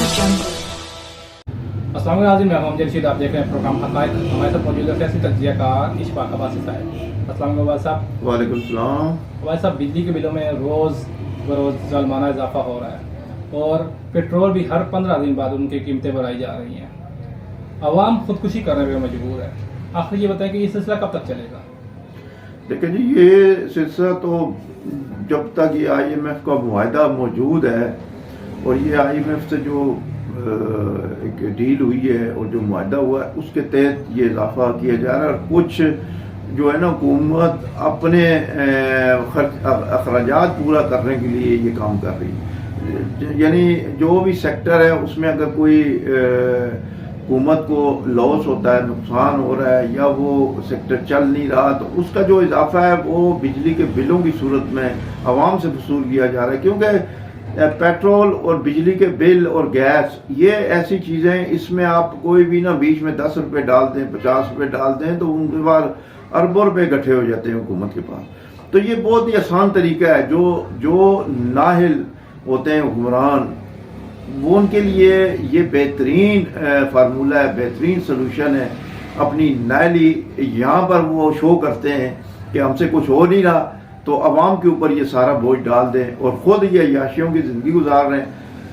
अस्सलाम वालेकुम, मैं मोहम्मद जमशेद, आप देख रहे हैं प्रोग्राम हक़ाइक़। हमारे साथ मौजूद है सियासी तज्ज़िया कार इशफाक अब्बासी साहब। अस्सलाम वालेकुम अब्बास साहब। वालेकुम सलाम। अब्बास साहब, बिजली के बिलों में रोज़ बरोज़ ज़ालमाना इजाफा हो रहा है और पेट्रोल भी हर 15 दिन बाद उनकी कीमतें बढ़ाई जा रही हैं। अवाम खुदकुशी करने पर मजबूर है। आखिर ये बताएं कि ये सिलसिला कब तक चलेगा? देखिए जी, ये सिलसिला तो जब तक ये IMF का मुआहदा मौजूद है और ये IMF से जो एक डील हुई है और जो मुआहदा हुआ है उसके तहत ये इजाफा किया जा रहा है। और कुछ जो है ना, हुकूमत अपने अखराजात पूरा करने के लिए ये काम कर रही है। यानी जो भी सेक्टर है उसमें अगर कोई हुकूमत को लॉस होता है, नुकसान हो रहा है या वो सेक्टर चल नहीं रहा, तो उसका जो इजाफा है वो बिजली के बिलों की सूरत में आवाम से वसूल किया जा रहा है। क्योंकि पेट्रोल और बिजली के बिल और गैस ये ऐसी चीज़ें, इसमें आप कोई भी ना बीच में 10 रुपये डाल दें, 50 रुपये डाल दें तो उनके बाद अरबों रुपये इकट्ठे हो जाते हैं हुकूमत के पास। तो ये बहुत ही आसान तरीका है। जो नाहिल होते हैं हुक्मरान, वो उनके लिए ये बेहतरीन फार्मूला है, बेहतरीन सोल्यूशन है। अपनी नायली यहाँ पर वो शो करते हैं कि हमसे कुछ हो नहीं रहा, तो अवाम के ऊपर ये सारा बोझ डाल दें और ख़ुद ये अय्याशियों की ज़िंदगी गुजार रहे हैं।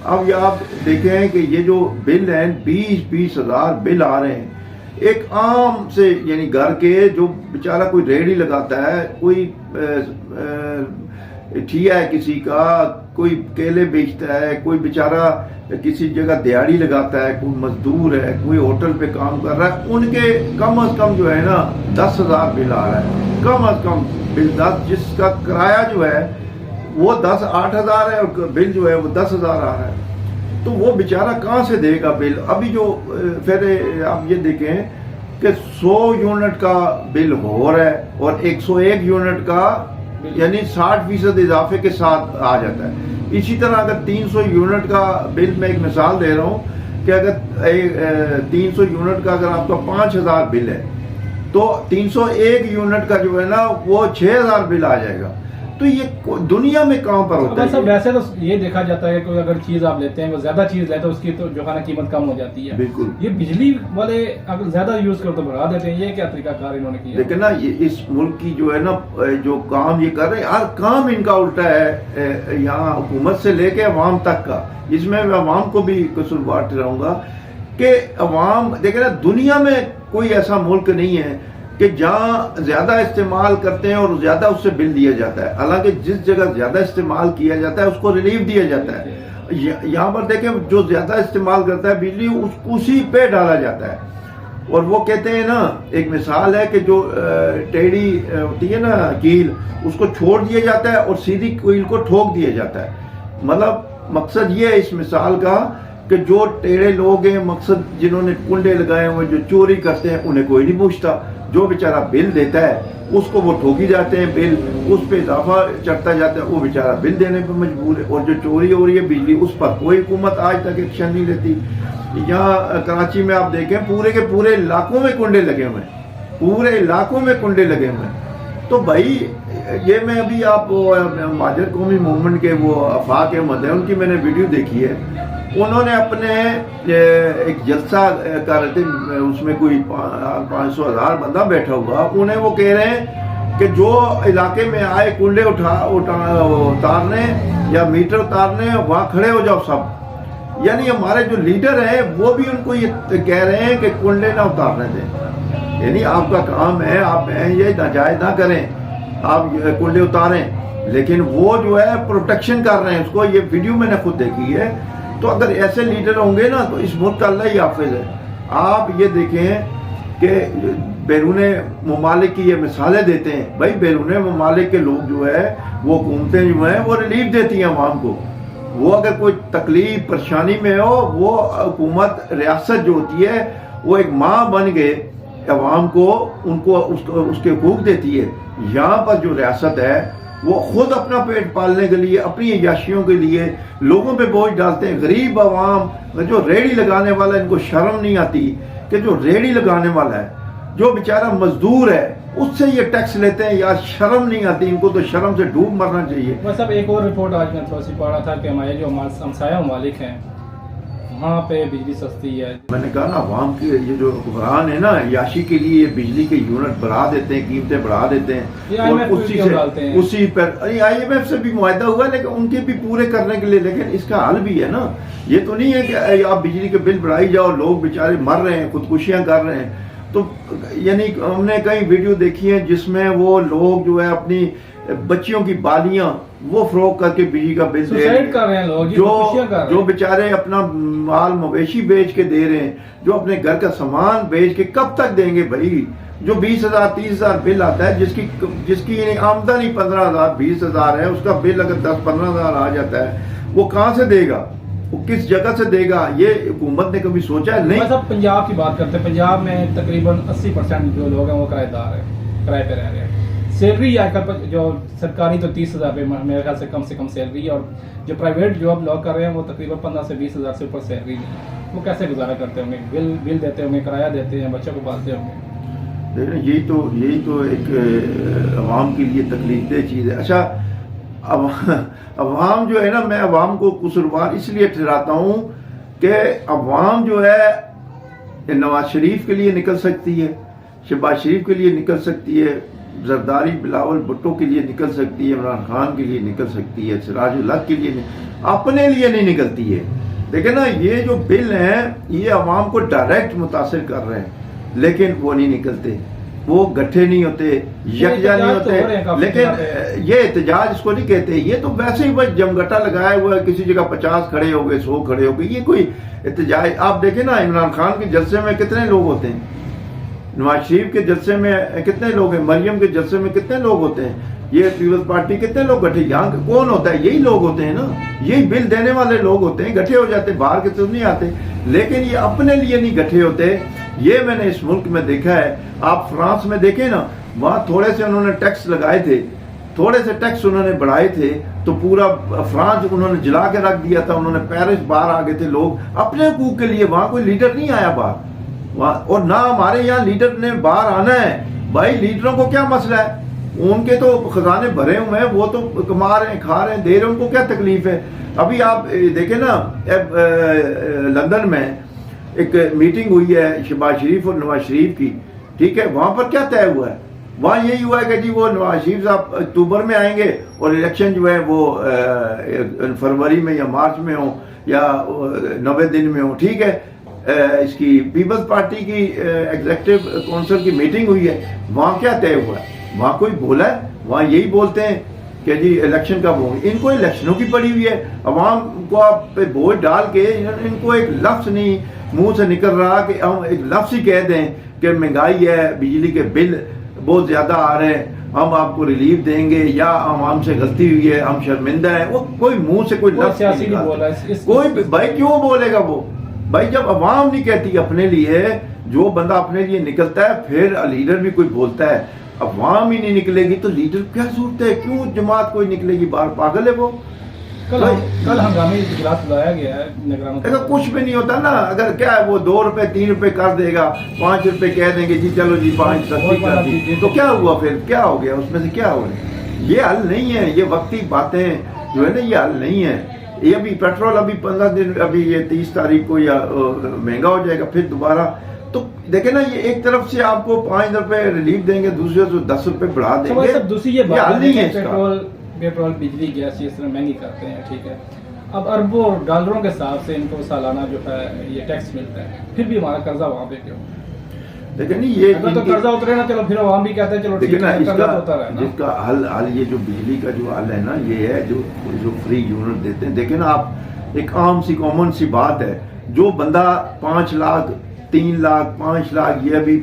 अब ये आप देखें कि ये जो बिल हैं 20-20 हज़ार बिल आ रहे हैं एक आम से, यानी घर के जो बेचारा कोई रेहड़ी लगाता है, कोई ठिया है किसी का, कोई केले बेचता है, कोई बेचारा किसी जगह दिहाड़ी लगाता है, कोई मजदूर है, कोई होटल पे काम कर रहा है, उनके कम अज कम जो है ना 10,000 बिल आ रहा है। कम अज कम बिल 10, जिसका किराया जो है वो 8,000 है और बिल जो है वो 10,000 आ रहा है। तो वो बेचारा कहाँ से देगा बिल? अभी जो फिर आप ये देखें कि 100 यूनिट का बिल हो रहा है और 101 यूनिट का यानी 60% इजाफे के साथ आ जाता है। इसी तरह अगर 300 यूनिट का बिल, मैं एक मिसाल दे रहा हूँ कि अगर 300 यूनिट का अगर आपका 5,000 बिल है तो 301 यूनिट का जो है ना वो 6,000 बिल आ जाएगा। तो ये दुनिया में कहाँ पर होता है? सब वैसे तो ये देखा जाता है कि अगर चीज आप लेते हैं, वो ज्यादा चीज लेते हैं उसकी तो जो है ना कीमत कम हो जाती है। बिल्कुल। ये बिजली वाले अगर ज्यादा यूज करो तो बढ़ा देते हैं। ये क्या तरीका कार इन्होंने किया? लेकिन ना ये इस मुल्क की जो है ना, जो काम ये कर रहे हैं, हर काम इनका उल्टा है, यहाँ हुकूमत से लेके अवाम तक का। इसमें मैं अवाम को भी कसूरवार ठहराऊंगा कि अवाम देखे ना, दुनिया में कोई ऐसा मुल्क नहीं है कि जहाँ ज्यादा इस्तेमाल करते हैं और ज्यादा उससे बिल दिया जाता है। हालांकि जिस जगह ज्यादा इस्तेमाल किया जाता है उसको रिलीफ दिया जाता है। यहाँ पर देखें, जो ज्यादा इस्तेमाल करता है बिजली उसी पे डाला जाता है। और वो कहते हैं ना, एक मिसाल है कि जो टेढ़ी होती है ना कील, उसको छोड़ दिया जाता है और सीधी कील को ठोक दिया जाता है। मतलब मकसद ये है इस मिसाल का कि जो टेढ़े लोग हैं, मकसद जिन्होंने कुंडे लगाए हुए, जो चोरी करते हैं, उन्हें कोई नहीं पूछता। जो बेचारा बिल देता है उसको वो ठोकी जाते हैं, बिल उस पे इजाफा चढ़ता जाता है, वो बेचारा बिल देने पर मजबूर है। और जो चोरी हो रही है बिजली, उस पर कोई हुकूमत आज तक एक्शन नहीं लेती। यहाँ कराची में आप देखें, पूरे के पूरे इलाकों में कुंडे लगे हुए हैं, पूरे इलाकों में कुंडे लगे हुए हैं। तो भाई ये मैं अभी आप माजर कौमी मूवमेंट के वो आफाक अहमद है, उनकी मैंने वीडियो देखी है। उन्होंने अपने एक जलसा कर रहे थे, उसमें कोई 500,000 बंदा बैठा हुआ। उन्हें वो कह रहे हैं कि जो इलाके में आए कुंडे उतारने या मीटर उतारने, वहाँ खड़े हो जाओ सब। यानी हमारे जो लीडर हैं वो भी उनको ये कह रहे हैं कि कुंडे ना उतारने दें। यानी आपका काम है, आप ये नाजायज ना करें, आप कुंडे उतारें, लेकिन वो जो है प्रोटेक्शन कर रहे हैं उसको। ये वीडियो मैंने खुद देखी है। तो अगर ऐसे लीडर होंगे ना तो इस मुल्क का अल्लाह ही हाफिज है। आप ये देखें कि बैरून ममालिक की ये मिसालें देते हैं। भाई बैरून ममालिक के लोग जो है, वो हुकूमतें जो हैं वो रिलीफ देती हैं अवाम को। वो अगर कोई तकलीफ परेशानी में हो, वो हुकूमत, रियासत जो होती है वो एक माँ बन गए अवाम को, उनको उसके हकूक देती है। यहाँ पर जो रियासत है वो खुद अपना पेट पालने के लिए, अपनी अय्याशियों के लिए लोगों पे बोझ डालते हैं। गरीब आवाम, जो रेहड़ी लगाने वाला, इनको शर्म नहीं आती कि जो रेहड़ी लगाने वाला है, जो बेचारा मजदूर है, उससे ये टैक्स लेते हैं। यार शर्म नहीं आती इनको, तो शर्म से डूब मरना चाहिए। बस अब एक और रिपोर्ट आज मैं थोड़ी सी पढ़ रहा था कि हमारे जो हमसाया ममालिक हैं वहाँ पे बिजली सस्ती है। मैंने कहा ना, अवाम के ये जो हुक्मरान है ना, याशी के लिए बिजली के यूनिट बढ़ा देते हैं, कीमतें बढ़ा देते हैं और उसी पर IMF से भी मुआहदा हुआ, लेकिन उनके भी पूरे करने के लिए, लेकिन इसका हल भी है ना। ये तो नहीं है कि आप बिजली के बिल बढ़ाई जाओ, लोग बेचारे मर रहे हैं, खुदकुशियां कर रहे हैं। तो यानी हमने कई वीडियो देखी है जिसमें वो लोग जो है अपनी बच्चियों की बालियां वो फरोख्त करके बिजली का बिल दे रहे हैं, जो बेचारे अपना माल मवेशी बेच के दे रहे हैं, जो अपने घर का सामान बेच के कब तक देंगे भाई। जो 20,000 30,000 बिल आता है, जिसकी आमदनी 15,000 20,000 है, उसका बिल अगर 10-15,000 आ जाता है, वो कहाँ से देगा, वो किस जगह से देगा? ये हुकूमत ने कभी सोचा है? नहीं। सब पंजाब की बात करते हैं, पंजाब में तकरीबन 80% जो लोग हैं वो किराएदार हैं, किराए पे रह रहे हैं। सैलरी आजकल जो सरकारी तो 30,000 रुपये मेरे ख्याल से कम सैलरी है, और जो प्राइवेट जॉब लोग कर रहे हैं वो तकरीबन 15 से 20,000 से ऊपर सैलरी नहीं है। वो कैसे गुजारा करते होंगे? बिल देते होंगे, किराया देते हैं, बच्चों को पालते होंगे। यही तो एक अवाम के लिए तकलीफ दह चीज़ है। अच्छा, अवाम जो है ना, मैं अवाम को कसूरवार इसलिए ठहराता हूँ कि अवाम जो है नवाज शरीफ के लिए निकल सकती है, शहबाज शरीफ के लिए निकल सकती है, जरदारी बिलावल भुट्टो के लिए निकल सकती है, इमरान खान के लिए निकल सकती है, सिराजुल हक के लिए अपने लिए नहीं निकलती है। देखिए ना, ये जो बिल हैं ये अवाम को डायरेक्ट मुतासिर कर रहे हैं, लेकिन वो नहीं निकलते, वो गट्ठे नहीं होते, यकजा नहीं होते। लेकिन ये एहतजाज इसको नहीं कहते, ये तो वैसे ही बस जमगट्टा लगाया हुआ है, किसी जगह 50 खड़े हो गए, 100 खड़े हो गए, ये कोई एहतजाज। आप देखें ना, इमरान खान के जलसे में कितने लोग होते हैं, नवाज शरीफ के जलसे में कितने लोग हैं, मरियम के जलसे में कितने लोग होते हैं, ये पीपल्स पार्टी कितने लोग गठे, यहाँ कौन होता है? यही लोग होते हैं ना, यही बिल देने वाले लोग होते हैं, गठे हो जाते, बाहर के तो नहीं आते। लेकिन ये अपने लिए नहीं गठे होते, ये मैंने इस मुल्क में देखा है। आप फ्रांस में देखें ना, वहाँ थोड़े से उन्होंने टैक्स लगाए थे, थोड़े से टैक्स उन्होंने बढ़ाए थे, तो पूरा फ्रांस उन्होंने जला के रख दिया था, उन्होंने पेरिस बाहर आ गए थे लोग अपने हकूक के लिए। वहाँ कोई लीडर नहीं आया बाहर, और ना हमारे यहाँ लीडर ने बाहर आना है। भाई लीडरों को क्या मसला है, उनके तो खजाने भरे हुए हैं, वो तो कमा रहे हैं, खा रहे हैं, दे रहे हैं, उनको क्या तकलीफ है? अभी आप देखें ना, लंदन में एक मीटिंग हुई है शहबाज शरीफ और नवाज शरीफ की, ठीक है, वहां पर क्या तय हुआ है? वहां यही हुआ है कि जी वो नवाज शरीफ साहब अक्टूबर में आएंगे और इलेक्शन जो है वो फरवरी में या मार्च में हो या 90 दिन में हो, ठीक है। इसकी पीपल्स पार्टी की एग्जीक्यूटिव काउंसिल की मीटिंग हुई है, वहां क्या तय हुआ है? वहां कोई बोला है? वहां यही बोलते हैं कि जी इलेक्शन कब होंगे। इनको इलेक्शनों की पड़ी हुई है, अवाम को आप पे बोझ डाल के इनको एक लफ्ज नहीं मुंह से निकल रहा कि हम एक लफ्ज ही कह दें कि महंगाई है, बिजली के बिल बहुत ज्यादा आ रहे हैं, हम आपको रिलीफ देंगे, या हम से गलती हुई है, हम शर्मिंदा है। वो कोई मुंह से कोई लफ्ज नहीं बोला, कोई भाई क्यों बोलेगा वो? भाई जब अवाम नहीं कहती अपने लिए, जो बंदा अपने लिए निकलता है, फिर लीडर भी कोई बोलता है, अवाम ही नहीं निकलेगी तो लीडर क्या जरूरत है? क्यों जमात कोई निकलेगी बाहर? पागल है वो। कल हंगामी इजलास बुलाया गया है निगरानों। ऐसा कुछ भी नहीं होता ना, अगर क्या है वो 2 रुपए 3 रुपए कर देगा, 5 रुपए कह देंगे जी चलो जी 5 सस्ती कर दी, तो क्या हुआ? फिर क्या हो गया? उसमें से क्या हो गया? ये हल नहीं है, ये वक्ती बातें जो है ना, ये हल नहीं है। ये अभी पेट्रोल अभी 15 दिन, अभी ये 30 तारीख को या महंगा हो जाएगा फिर दोबारा। तो देखे ना, ये एक तरफ से आपको 5 रुपए रिलीफ देंगे, दूसरे से 10 रुपए बढ़ा देंगे। दूसरी ये बात नहीं है, पेट्रोल बिजली गैस इस तरह महंगी करते हैं, ठीक है। अब अरबों डॉलरों के हिसाब से इनको सालाना जो है ये टैक्स मिलता है, फिर भी हमारा कर्जा वहाँ पे क्यों? देखिए नहीं, ये तो कर्जा उतरे ना, चलो फिर अवाम भी कहते हैं चलो ठीक है, कर्जा होता रहे ना। जिसका हल ये जो बिजली का जो हल है ना, ये है जो फ्री यूनिट देते हैं। देखिए ना आप, एक आम सी कॉमन सी बात है, जो बंदा 5 लाख 3 लाख 5 लाख, ये अभी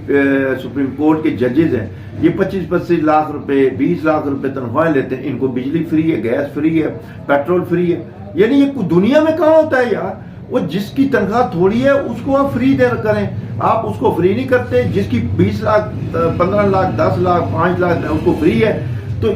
सुप्रीम कोर्ट के जजेज हैं, ये 25-25 लाख रुपए 20 लाख रुपए तनख्वाह लेते हैं, इनको बिजली फ्री है, गैस फ्री है, पेट्रोल फ्री है। यानी ये दुनिया में कहाँ होता है यार? वो जिसकी तनख्वाह थोड़ी है उसको आप फ्री दे करें, आप उसको फ्री नहीं करते। जिसकी 20 लाख 15 लाख 10 लाख 5 लाख उसको फ्री है। तो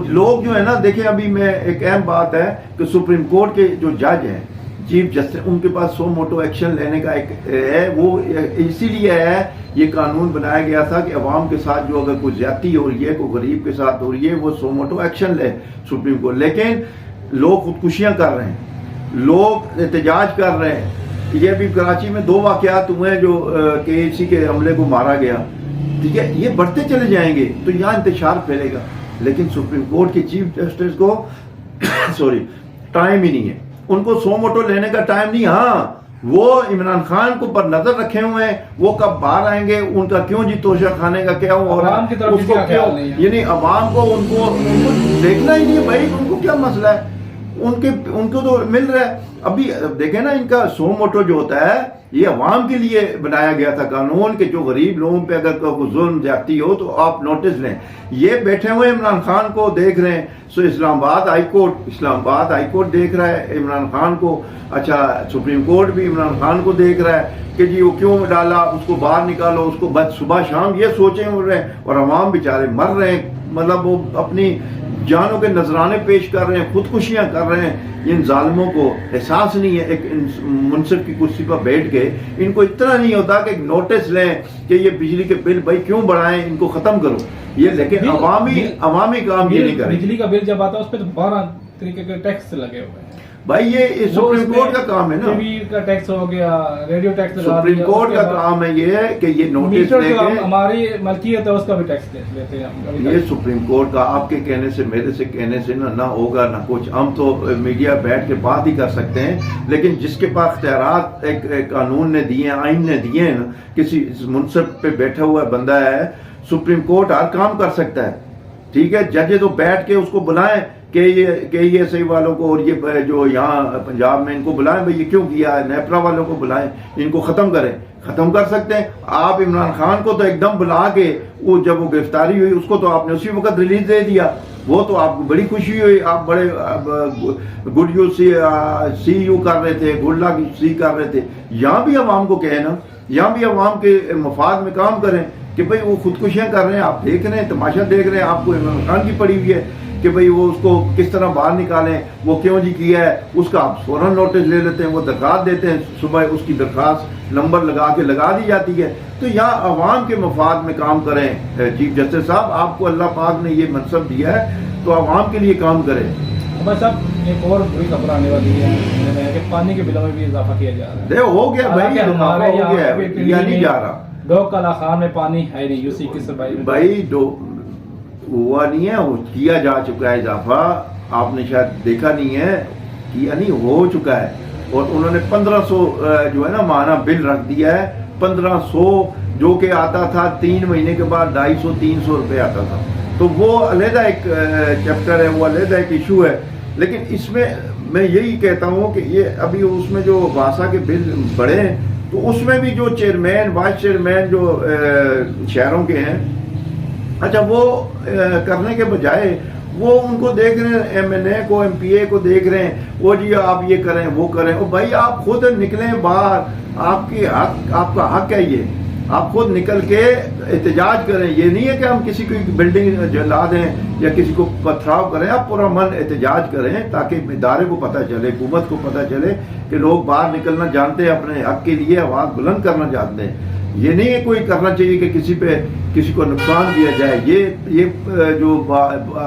लोग जो है ना, देखें अभी मैं एक अहम बात है कि सुप्रीम कोर्ट के जो जज हैं, चीफ जस्टिस, उनके पास सो मोटो एक्शन लेने का एक है, वो इसीलिए है ये कानून बनाया गया था कि अवाम के साथ जो अगर कोई ज्यादती हो रही है, कोई गरीब के साथ हो रही है, वो सो मोटो एक्शन ले सुप्रीम कोर्ट। लेकिन लोग खुदकुशियां कर रहे हैं, लोग एहतजाज कर रहे हैं, یہ بھی کراچی میں 2 واقعات ہوئے ہیں جو KHC کے عملے کو مارا گیا، ٹھیک ہے، یہ بڑھتے چلے جائیں گے تو یہاں انتشار پھیلے گا، لیکن سپریم کورٹ کے چیف جسٹس کو ٹائم ہی نہیں ہے، ان کو سو موٹو لینے کا ٹائم نہیں. ہاں وہ عمران خان کو پر نظر رکھے ہوئے ہیں، وہ کب باہر آئیں گے، ان کا کیوں جی توشہ کھانے کا کیا ہو رہا ہے، اس کو کیوں، یعنی عوام کو ان کو دیکھنا ہی نہیں ہے بھائی، ان کو کیا مسئلہ ہے، ان کو تو مل رہا ہے. ابھی دیکھیں نا، ان کا سو موٹو جو ہوتا ہے یہ عوام کے لیے بنایا گیا تھا قانون، کہ جو غریب لوگوں پہ اگر کوئی ظلم زیادتی ہو تو آپ نوٹس لیں. یہ بیٹھے ہوئے عمران خان کو دیکھ رہے ہیں، سو اسلام آباد ہائی کورٹ دیکھ رہا ہے عمران خان کو، اچھا سپریم کورٹ بھی عمران خان کو دیکھ رہا ہے کہ جی وہ کیوں ڈالا، اس کو باہر نکالو، اس کو بس صبح شام یہ سوچیں ہو رہے ہیں، اور عوام بیچارے مر رہے ہیں، مطلب وہ اپنی جانوں کے نذرانے پیش کر رہے ہیں، خودکشیاں کر رہے ہیں. ان ظالموں کو احساس نہیں ہے، ایک منصف کی کرسی پر بیٹھ کے ان کو اتنا نہیں ہوتا کہ نوٹس لیں کہ یہ بجلی کے بل بھائی کیوں بڑھائیں، ان کو ختم کرو. یہ لیکن عوامی کام یہ نہیں کریں. بجلی کا بل جب آتا ہے اس پہ تو 12 طریقے کے ٹیکس لگے ہوئے ہیں بھائی، یہ سپریم کورٹ کا کام ہے نا، ٹی وی کا ٹیکس ہو گیا، ریڈیو ٹیکس لگا دیا، سپریم کورٹ کا کام ہے یہ کہ یہ نوٹس لے کے ہماری ملکیت ہے اس کا بھی ٹیکس لیتے ہیں. یہ سپریم کورٹ کا آپ کے کہنے سے، میرے سے کہنے سے نہ ہوگا نہ کچھ. ہم تو میڈیا بیٹھ کے بات ہی کر سکتے ہیں، لیکن جس کے پاس اختیارات ایک قانون نے دیے ہیں، آئین نے دیے ہیں، کسی منصب پہ بیٹھا ہوا بندہ ہے، سپریم کورٹ ہر کام کر سکتا ہے، ٹھیک ہے. ججے تو بیٹھ کے اس کو بلائیں کہ یہ صحیح والوں کو، اور یہ جو یہاں پنجاب میں ان کو بلائیں، بھائی یہ کیوں کیا ہے، نیپرا والوں کو بلائیں، ان کو ختم کریں، ختم کر سکتے ہیں. آپ عمران خان کو تو ایک دم بلا کے، وہ جب وہ گرفتاری ہوئی اس کو تو آپ نے اسی وقت ریلیز دے دیا، وہ تو آپ کو بڑی خوشی ہوئی، آپ بڑے گڈ یو سی یو کر رہے تھے، گڈ لک سی کر رہے تھے. یہاں بھی عوام کو کہیں نا، یہاں بھی عوام کے مفاد میں کام کریں کہ بھئی وہ خودکشیاں کر رہے ہیں، آپ دیکھ رہے ہیں، تماشا دیکھ رہے ہیں، آپ کو عمران خان کی پڑی ہوئی ہے کہ بھئی وہ اس کو کس طرح باہر نکالیں، وہ کیوں جی کیا ہے، اس کا آپ فوراً نوٹس لے لیتے ہیں، وہ درخواست دیتے ہیں، صبح اس کی درخواست نمبر لگا دی جاتی ہے. تو یہاں عوام کے مفاد میں کام کریں. چیف جسٹس صاحب، آپ کو اللہ پاک نے یہ منصب دیا ہے تو عوام کے لیے کام کریں. بس اب ایک اور بری خبر آنے والی ہے کہ پانی کے بلوں میں بھی اضافہ کیا جا رہا ہے. ہو گیا بھائی، ہو گیا ہے، یہ نہیں جا رہا. ڈوک کا خان میں پانی ہے نہیں، UC کی صفائی بھائی ہوا نہیں ہے، وہ کیا جا چکا ہے اضافہ، آپ نے شاید دیکھا نہیں ہے، کیا نہیں، ہو چکا ہے. اور انہوں نے 1500 جو ہے نا ماہانہ بل رکھ دیا ہے، 1500 جو کہ آتا تھا 3 مہینے کے بعد 250-300 روپے آتا تھا. تو وہ علیحدہ ایک چیپٹر ہے، وہ علیحدہ ایک ایشو ہے. لیکن اس میں میں یہی کہتا ہوں کہ یہ ابھی اس میں جو واسا کے بل بڑھے ہیں تو اس میں بھی جو چیئرمین وائس چیئرمین جو شہروں کے ہیں، اچھا وہ کرنے کے بجائے وہ ان کو دیکھ رہے ہیں، MNA کو MPA کو دیکھ رہے ہیں، وہ جی آپ یہ کریں وہ کریں. او بھائی آپ خود نکلیں باہر، آپ کا حق ہے، یہ آپ خود نکل کے احتجاج کریں. یہ نہیں ہے کہ ہم کسی کی بلڈنگ جلا دیں یا کسی کو پتھراؤ کریں، آپ پورا من احتجاج کریں تاکہ ادارے کو پتہ چلے، حکومت کو پتہ چلے کہ لوگ باہر نکلنا جانتے ہیں، اپنے حق کے لیے آواز بلند کرنا جانتے ہیں. یہ نہیں ہے کوئی کرنا چاہیے کہ کسی کو نقصان دیا جائے. یہ جو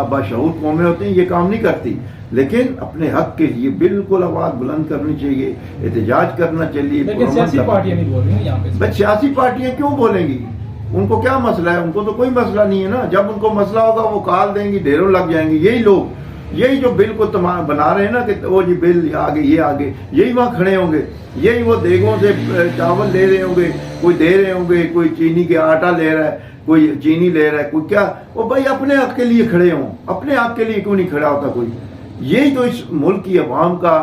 باشعور قومیں ہوتی ہیں یہ کام نہیں کرتی، لیکن اپنے حق کے لیے بالکل آواز بلند کرنی چاہیے، احتجاج کرنا چاہیے. لیکن سیاسی پارٹیاں نہیں بول رہی ہیں یہاں پہ. سیاسی پارٹیاں کیوں بولیں گی؟ ان کو کیا مسئلہ ہے؟ ان کو تو کوئی مسئلہ نہیں ہے نا. جب ان کو مسئلہ ہوگا وہ کال دیں گی، ڈھیروں لگ جائیں گے. یہی لوگ، یہی جو بل کو بنا رہے ہیں نا کہ وہ جی بل آگے، یہ آگے، یہی وہاں کھڑے ہوں گے، یہی وہ دیگوں سے چاول لے رہے ہوں گے، کوئی دے رہے ہوں گے، کوئی چینی کے آٹا لے رہا ہے، کوئی چینی لے رہا ہے، کوئی کیا. وہ بھائی اپنے حق کے لیے کھڑے ہوں، اپنے حق کے لیے کیوں نہیں کھڑا ہوتا کوئی؟ یہی تو اس ملک کی عوام کا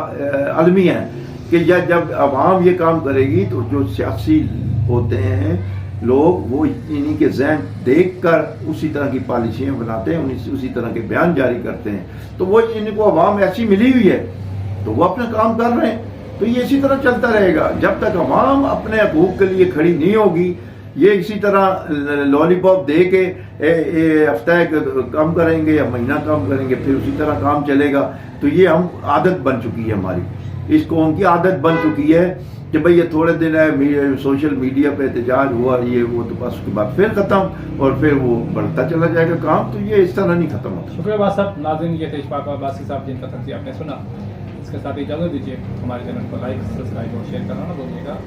المیہ ہے کہ جب عوام یہ کام کرے گی تو جو سیاسی ہوتے ہیں لوگ وہ انہی کے ذہن دیکھ کر اسی طرح کی پالیسیاں بناتے ہیں، اسی طرح کے بیان جاری کرتے ہیں. تو وہ ان کو عوام ایسی ملی ہوئی ہے تو وہ اپنا کام کر رہے ہیں. تو یہ اسی طرح چلتا رہے گا جب تک عوام اپنے حقوق کے لیے کھڑی نہیں ہوگی. یہ اسی طرح لالی پاپ دے کے ہفتہ کم کریں گے یا مہینہ کم کریں گے، پھر اسی طرح کام چلے گا. تو یہ ہم عادت بن چکی ہے، ہماری اس قوم کی عادت بن چکی ہے کہ بھئی یہ تھوڑے دن ہے، سوشل میڈیا پہ احتجاج ہوا یہ وہ، تو بس اس کے بعد پھر ختم، اور پھر وہ بڑھتا چلا جائے گا کام. تو یہ اس طرح نہیں ختم ہوتا. شکریہ بات صاحب. ناظرین، یہ تھے اشفاق عباسی صاحب جن کا تجزیہ آپ نے سنا. इसके साथ इजाज़त दीजिए। हमारे चैनल को लाइक, सब्सक्राइब और शेयर करना ना भूलिएगा।